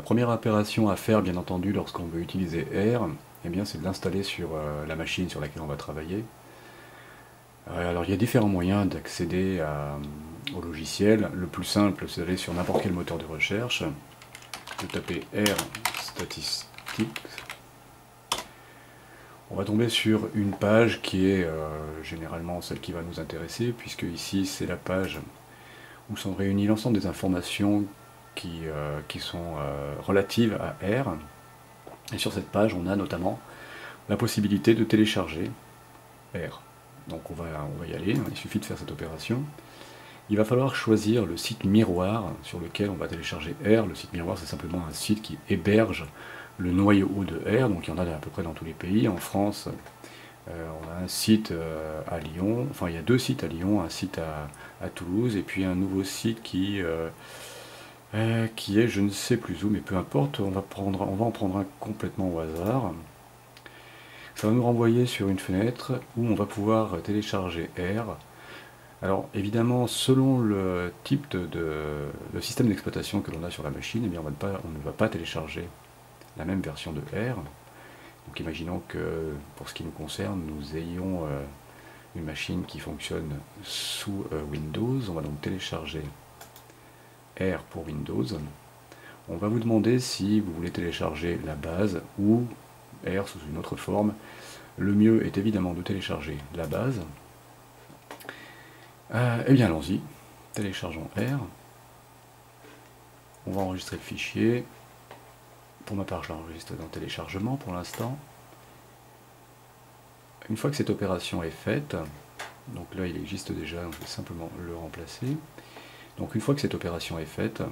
La première opération à faire, bien entendu, lorsqu'on veut utiliser R, eh bien, c'est de l'installer sur la machine sur laquelle on va travailler. Alors, il y a différents moyens d'accéder au logiciel. Le plus simple, c'est d'aller sur n'importe quel moteur de recherche, de taper R statistics. On va tomber sur une page qui est généralement celle qui va nous intéresser, puisque ici, c'est la page où sont réunies l'ensemble des informations qui sont relatives à R. Et sur cette page, on a notamment la possibilité de télécharger R. Donc on va y aller, il suffit de faire cette opération. Il va falloir choisir le site miroir sur lequel on va télécharger R. Le site miroir, c'est simplement un site qui héberge le noyau de R, donc il y en a à peu près dans tous les pays. En France, on a un site à Lyon, enfin il y a deux sites à Lyon, un site à Toulouse, et puis un nouveau site qui est je ne sais plus où, mais peu importe, on va en prendre un complètement au hasard. Ça va nous renvoyer sur une fenêtre où on va pouvoir télécharger R. Alors évidemment, selon le type le système d'exploitation que l'on a sur la machine, eh bien, on ne va pas télécharger la même version de R. Donc imaginons que pour ce qui nous concerne, nous ayons une machine qui fonctionne sous Windows. On va donc télécharger R pour Windows. On va vous demander si vous voulez télécharger la base ou R sous une autre forme. Le mieux est évidemment de télécharger la base. Eh bien allons-y, téléchargeons R. On va enregistrer le fichier. Pour ma part, je l'enregistre dans téléchargement pour l'instant. Une fois que cette opération est faite, donc là il existe déjà, on peut simplement le remplacer. Donc une fois que cette opération est faite,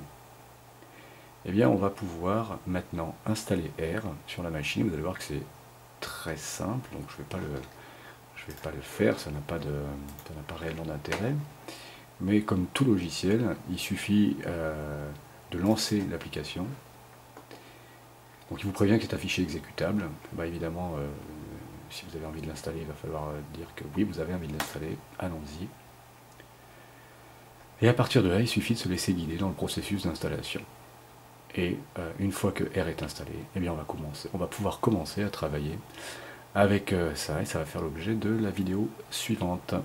eh bien on va pouvoir maintenant installer R sur la machine. Vous allez voir que c'est très simple, donc je ne vais pas le faire, ça n'a pas réellement d'intérêt. Mais comme tout logiciel, il suffit de lancer l'application. Donc il vous prévient que c'est un fichier exécutable. Bah, évidemment, si vous avez envie de l'installer, il va falloir dire que oui, vous avez envie de l'installer. Allons-y. Et à partir de là, il suffit de se laisser guider dans le processus d'installation. Et une fois que R est installé, eh bien on va pouvoir commencer à travailler avec ça, et ça va faire l'objet de la vidéo suivante.